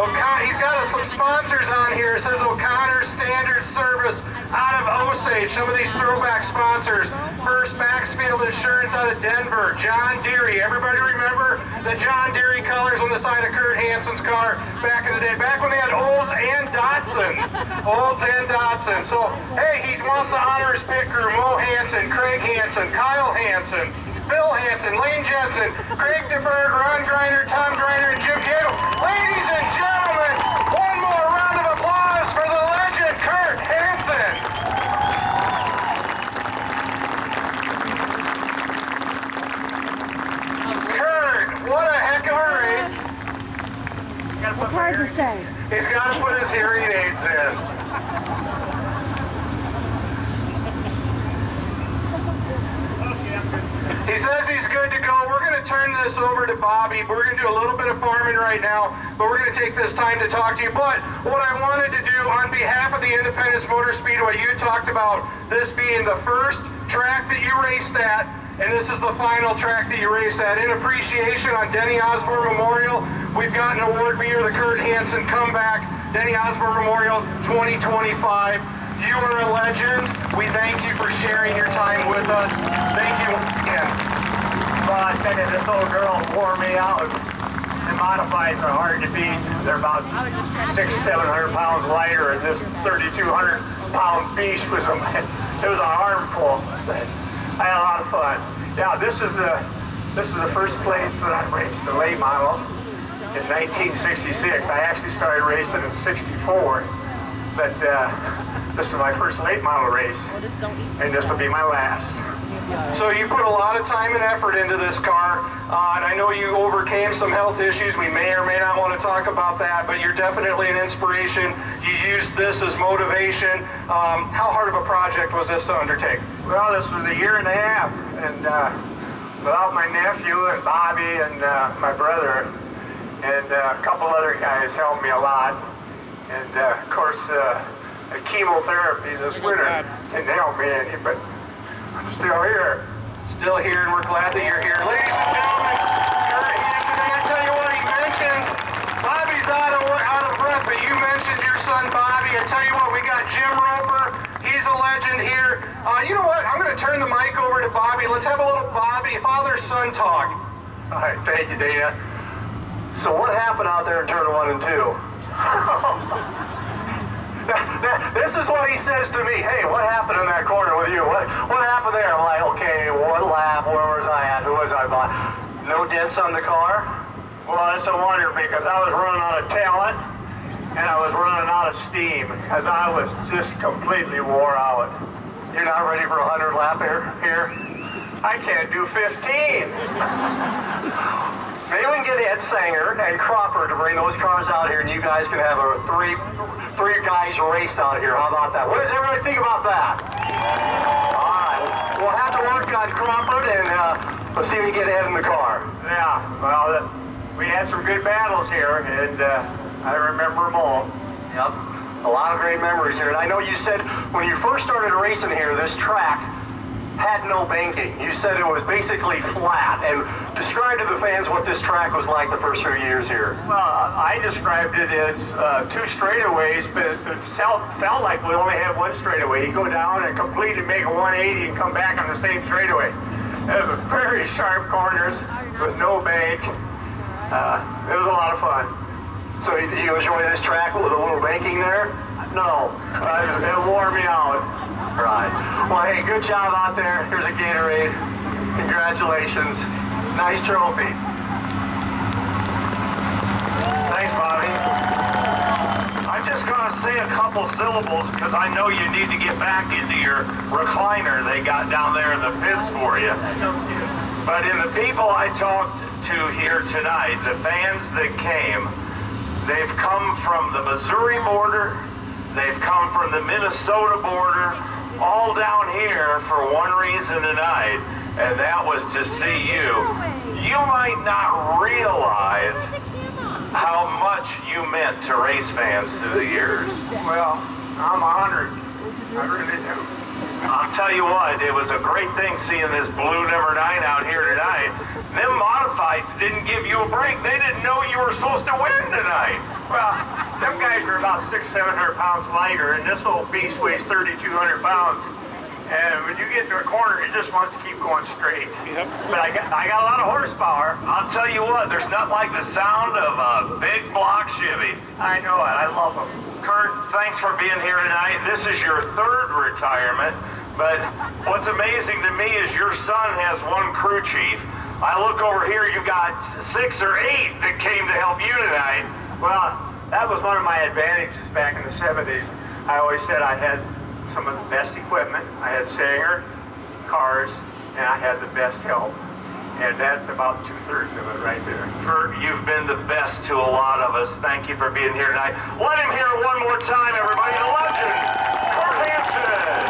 He's got some sponsors on here. It says O'Connor Standard Service out of Osage. Some of these throwback sponsors. First Maxfield Insurance out of Denver. John Deere. Everybody remember the John Deere colors on the side of Curt Hansen's car back in the day? Back when they had Olds and Datsun. Olds and Datsun. So, hey, he wants to honor his pit crew. Mo Hansen, Craig Hansen, Kyle Hansen, Phil Hansen, Lane Jensen, Craig DeBerg, Ron Greiner, Tom Greiner, and Jim Cato. Ladies and gentlemen, one more round of applause for the legend, Curt Hansen. Curt, what a heck of a race. It's hard to say. He's got to put his hearing aids in. He says he's good to go. We're going to turn this over to Bobby. We're going to do a little bit of farming right now, but we're going to take this time to talk to you. But what I wanted to do on behalf of the Independence Motor Speedway, you talked about this being the first track that you raced at, and this is the final track that you raced at. In appreciation on Denny Osborne Memorial, we've got an award for you, the Curt Hansen Comeback Denny Osborne Memorial 2025. You are a legend. We thank you for sharing your time with us. Thank you again. Well, I tell you, this old girl wore me out. The modifieds are hard to beat. They're about 600-700 pounds lighter, and this 3,200-pound beast was it was an armful. I had a lot of fun. Yeah, this is the first place that I raced the late model in 1966. I actually started racing in '64, but this is my first late model race, and this will be my last. So you put a lot of time and effort into this car, and I know you overcame some health issues. We may or may not want to talk about that, but you're definitely an inspiration. You used this as motivation. How hard of a project was this to undertake? Well, this was a year and a half, and without my nephew and Bobby and my brother and a couple other guys helped me a lot. And of course, chemotherapy this winter didn't help me any, but I'm still here. Still here, and we're glad that you're here. Ladies and gentlemen, Curt Hansen, and I tell you what, he mentioned, Bobby's out of breath, but you mentioned your son Bobby. I tell you what, we got Jim Roper. He's a legend here. You know what? I'm going to turn the mic over to Bobby. Let's have a little Bobby, father-son talk. All right, thank you, Dana. So what happened out there in turn 1 and 2? This is what he says to me. Hey, what happened in that corner with you? What happened there? I'm like, okay, what lap? Where was I at? Who was I by? No dents on the car? Well, it's a wonder because I was running out of talent and I was running out of steam because I was just completely wore out. You're not ready for a 100 lap here? I can't do 15. Maybe we can get Ed Sanger and Cropper to bring those cars out here, and you guys can have a three guys race out here. How about that? What does everybody think about that? All right. We'll have to work on Cropper, and let's see if we can get Ed in the car. Yeah, well, we had some good battles here, and I remember them all. Yep. A lot of great memories here. And I know you said when you first started racing here, this track had no banking. You said it was basically flat. And describe to the fans what this track was like the first few years here. Well, I described it as two straightaways, but it felt like we only had one straightaway. You go down and complete and make a 180 and come back on the same straightaway. It was very sharp corners with no bank. It was a lot of fun. So do you enjoy this track with a little banking there? No, it wore me out. Right. Well, hey, good job out there. Here's a Gatorade. Congratulations. Nice trophy. Thanks, Bobby. I'm just going to say a couple syllables because I know you need to get back into your recliner they got down there in the pits for you. But in the people I talked to here tonight, the fans that came, they've come from the Missouri border, they've come from the Minnesota border, all down here for one reason tonight, and that was to see you. You might not realize how much you meant to race fans through the years. Well, I'm honored. I really do. I'll tell you what, it was a great thing seeing this blue number 9 out here tonight. Them modifieds didn't give you a break. They didn't know you were supposed to win tonight. Well, them guys are about 600-700 pounds lighter, and this little beast weighs 3,200 pounds. And when you get to a corner, it just wants to keep going straight. Yep. But I got a lot of horsepower. I'll tell you what, there's nothing like the sound of a big block Chevy. I know it. I love them. Kurt, thanks for being here tonight. This is your 3rd retirement, but what's amazing to me is your son has 1 crew chief. I look over here, you've got 6 or 8 that came to help you tonight. Well, that was one of my advantages back in the 70s. I always said I had some of the best equipment. I had Sanger, cars, and I had the best help. And that's about 2/3 of it right there. Kurt, you've been the best to a lot of us. Thank you for being here tonight. Let him hear it one more time, everybody. The legend, Curt Hansen.